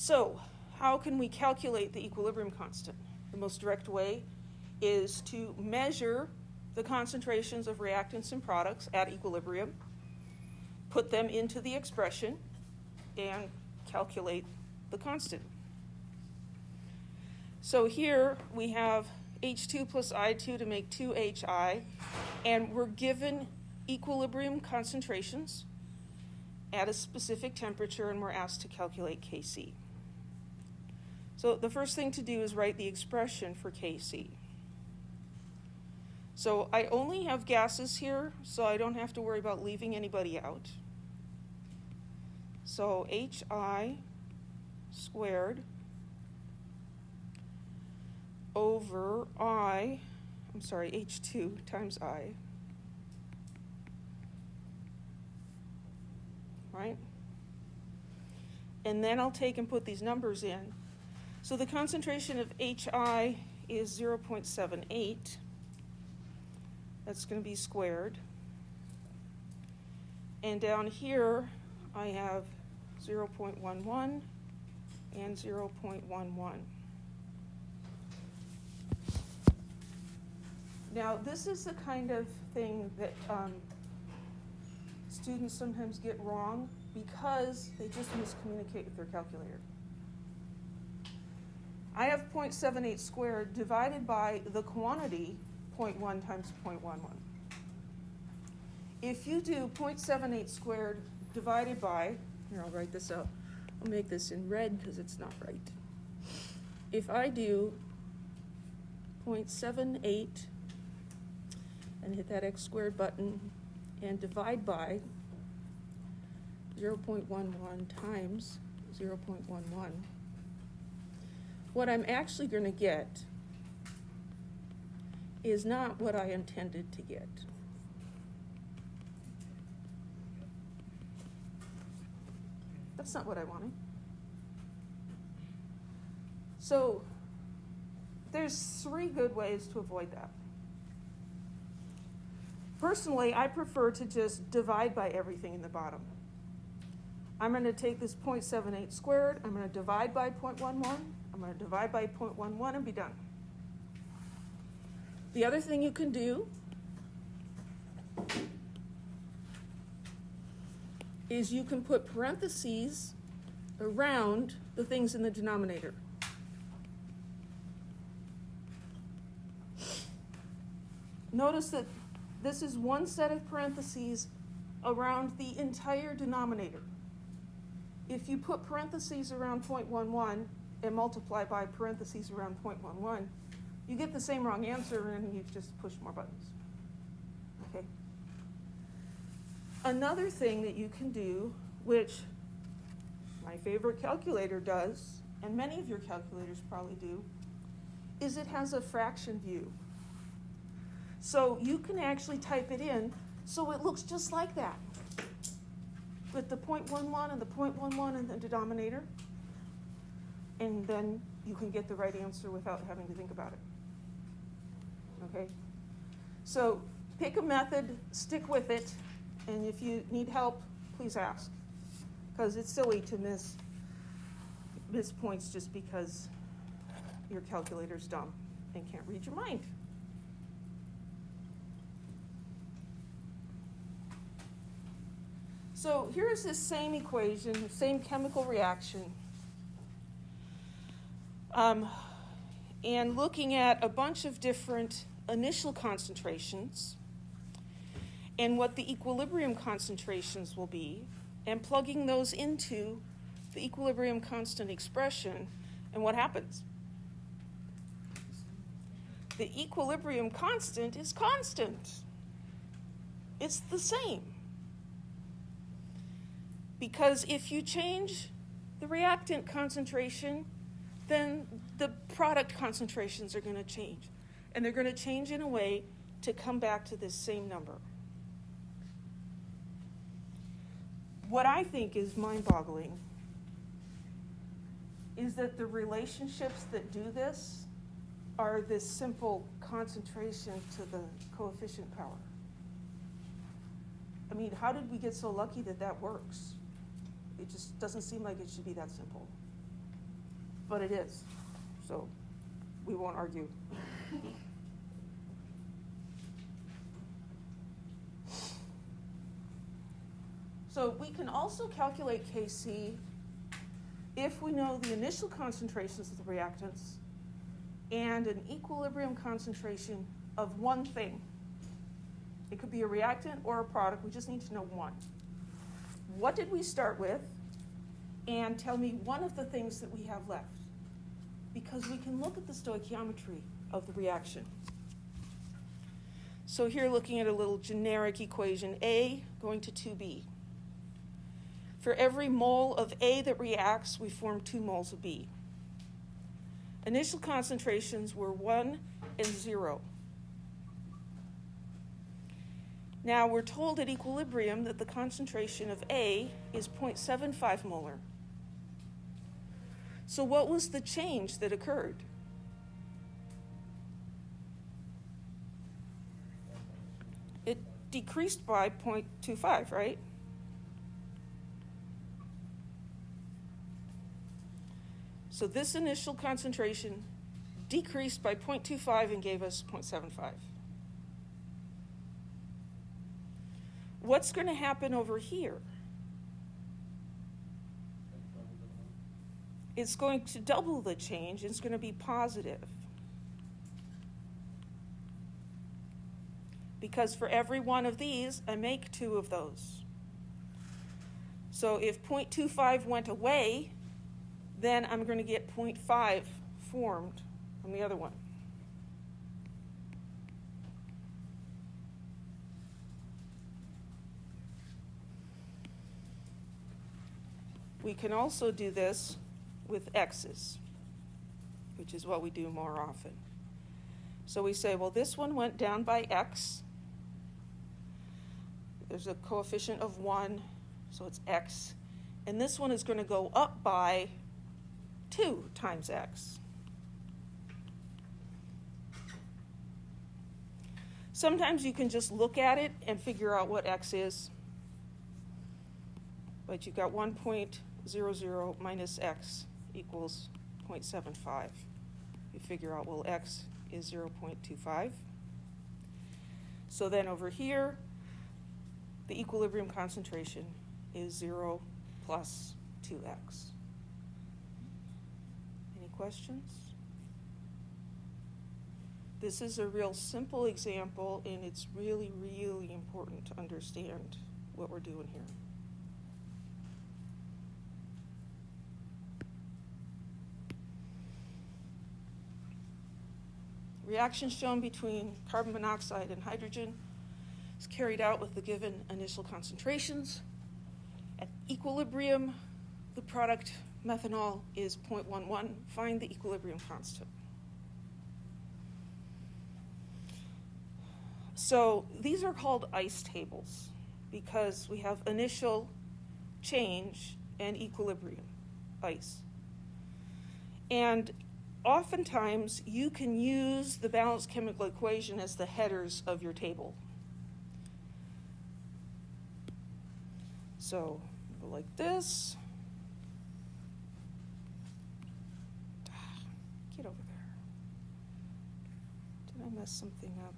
So, how can we calculate the equilibrium constant? The most direct way is to measure the concentrations of reactants and products at equilibrium, put them into the expression, and calculate the constant. So here we have H2 plus I2 to make 2HI, and we're given equilibrium concentrations at a specific temperature, and we're asked to calculate Kc. So the first thing to do is write the expression for Kc. So I only have gases here, so I don't have to worry about leaving anybody out. So Hi squared over H2 times I, right? And then I'll take and put these numbers in. So the concentration of Hi is 0.78. That's going to be squared. And down here, I have 0.11 and 0.11. Now, this is the kind of thing that students sometimes get wrong because they just miscommunicate with their calculator. I have 0.78 squared divided by the quantity 0.1 times 0.11. If you do 0.78 squared divided by, here I'll write this out, I'll make this in red because it's not right. If I do 0.78 and hit that x squared button and divide by 0.11 times 0.11, what I'm actually going to get is not what I intended to get. That's not what I wanted. So there's 3 good ways to avoid that. Personally, I prefer to just divide by everything in the bottom. I'm going to take this 0.78 squared, I'm going to divide by 0.11, I'm going to divide by 0.11 and be done. The other thing you can do is you can put parentheses around the things in the denominator. Notice that this is one set of parentheses around the entire denominator. If you put parentheses around 0.11 and multiply by parentheses around 0.11, you get the same wrong answer and you've just pushed more buttons. Okay. Another thing that you can do, which my favorite calculator does, and many of your calculators probably do, is it has a fraction view. So you can actually type it in so it looks just like that, with the 0.11 and the 0.11 in the denominator, and then you can get the right answer without having to think about it. Okay? So pick a method, stick with it, and if you need help, please ask, because it's silly to miss points just because your calculator's dumb and can't read your mind. So here's this same equation, same chemical reaction, and looking at a bunch of different initial concentrations and what the equilibrium concentrations will be, and plugging those into the equilibrium constant expression, and what happens? The equilibrium constant is constant. It's the same. Because if you change the reactant concentration, then the product concentrations are going to change. And they're going to change in a way to come back to this same number. What I think is mind-boggling is that the relationships that do this are this simple concentration to the coefficient power. I mean, how did we get so lucky that that works? It just doesn't seem like it should be that simple. but it is. So we won't argue. So we can also calculate Kc if we know the initial concentrations of the reactants and an equilibrium concentration of one thing. It could be a reactant or a product. We just need to know one. What did we start with? And tell me one of the things that we have left. Because we can look at the stoichiometry of the reaction. So here looking at a little generic equation, A going to 2B. For every mole of A that reacts, we form 2 moles of B. Initial concentrations were 1 and 0. Now we're told at equilibrium that the concentration of A is 0.75 molar. So what was the change that occurred? It decreased by 0.25, right? So this initial concentration decreased by 0.25 and gave us 0.75. What's going to happen over here? It's going to double the change. It's going to be positive. Because for every one of these, I make 2 of those. So if 0.25 went away, then I'm going to get 0.5 formed from the other one. We can also do this with x's, which is what we do more often. So we say, well, this one went down by x. There's a coefficient of 1, so it's x. And this one is going to go up by 2 times x. Sometimes you can just look at it and figure out what x is. But you've got 1.00 minus x equals 0.75. You figure out, well, x is 0.25. So then over here, the equilibrium concentration is 0 plus 2x. Any questions? This is a real simple example, and it's really, really important to understand what we're doing here. Reaction shown between carbon monoxide and hydrogen is carried out with the given initial concentrations. At equilibrium, the product methanol is 0.11. Find the equilibrium constant. So these are called ice tables because we have initial change and equilibrium, ice. And oftentimes, you can use the balanced chemical equation as the headers of your table. So, go like this. Get over there. Did I mess something up?